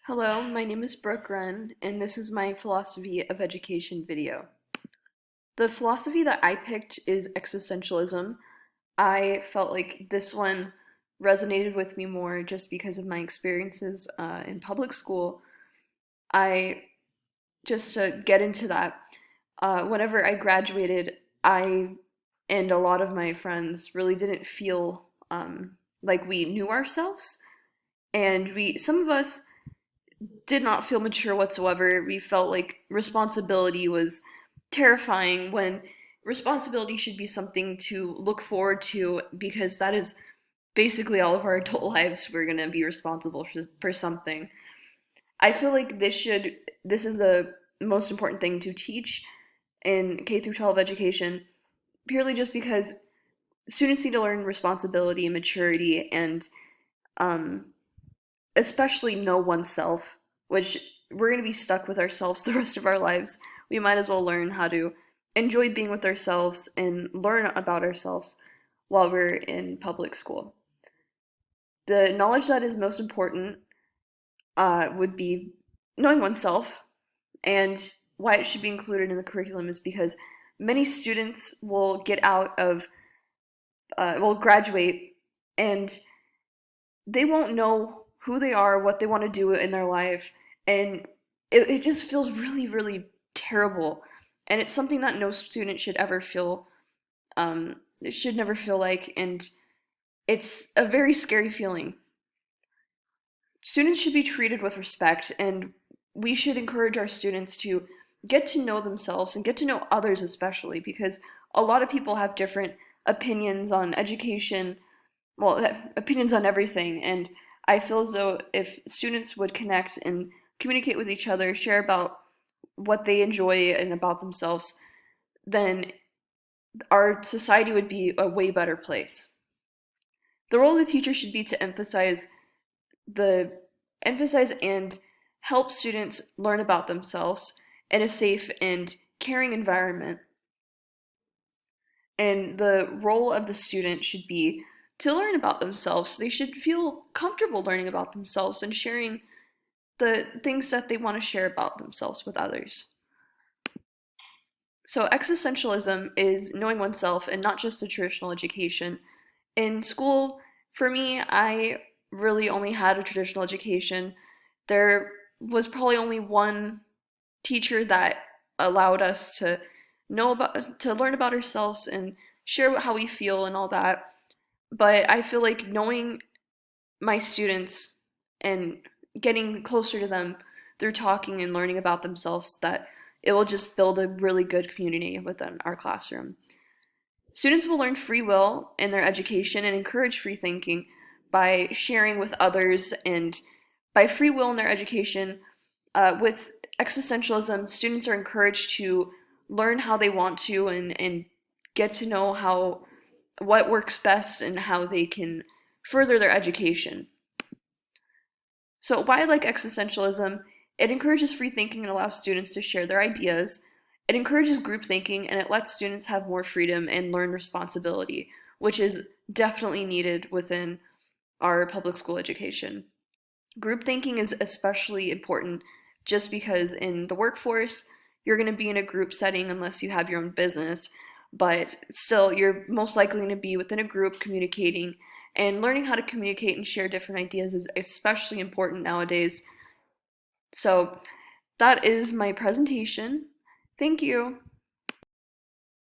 Hello, my name is Brooke Wren, and this is my philosophy of education video. The philosophy that I picked is existentialism. I felt like this one resonated with me more just because of my experiences in public school. I just to get into that, whenever I graduated, I and a lot of my friends really didn't feel like we knew ourselves, and some of us did not feel mature whatsoever. We felt like responsibility was terrifying when responsibility should be something to look forward to because that is basically all of our adult lives. We're going to be responsible for something. I feel like this is the most important thing to teach in K through 12 education purely just because students need to learn responsibility and maturity and um, especially know oneself, which we're going to be stuck with ourselves the rest of our lives. We might as well learn how to enjoy being with ourselves and learn about ourselves while we're in public school. The knowledge that is most important would be knowing oneself, and why it should be included in the curriculum is because many students will get out of, will graduate, and they won't know who they are, what they want to do in their life, and it just feels really, really terrible. And it's something that no student should ever feel, it should never feel like, and it's a very scary feeling. Students should be treated with respect, and we should encourage our students to get to know themselves and get to know others, especially because a lot of people have different opinions on education, well, opinions on everything. And I feel as though if students would connect and communicate with each other, share about what they enjoy and about themselves, then our society would be a way better place. The role of the teacher should be to the emphasize and help students learn about themselves in a safe and caring environment. And the role of the student should be to learn about themselves. They should feel comfortable learning about themselves and sharing the things that they want to share about themselves with others. So, existentialism is knowing oneself and not just the traditional education. In school, for me, I really only had a traditional education. There was probably only one teacher that allowed us to to learn about ourselves and share how we feel and all that. But I feel like knowing my students and getting closer to them through talking and learning about themselves, that it will just build a really good community within our classroom. Students will learn free will in their education and encourage free thinking by sharing with others, and by free will in their education, with existentialism, students are encouraged to learn how they want to and get to know what works best and how they can further their education. So why I like existentialism, it encourages free thinking and allows students to share their ideas. It encourages group thinking and it lets students have more freedom and learn responsibility, which is definitely needed within our public school education. Group thinking is especially important just because in the workforce, you're going to be in a group setting unless you have your own business, but still, you're most likely going to be within a group communicating, and learning how to communicate and share different ideas is especially important nowadays. So, that is my presentation. Thank you.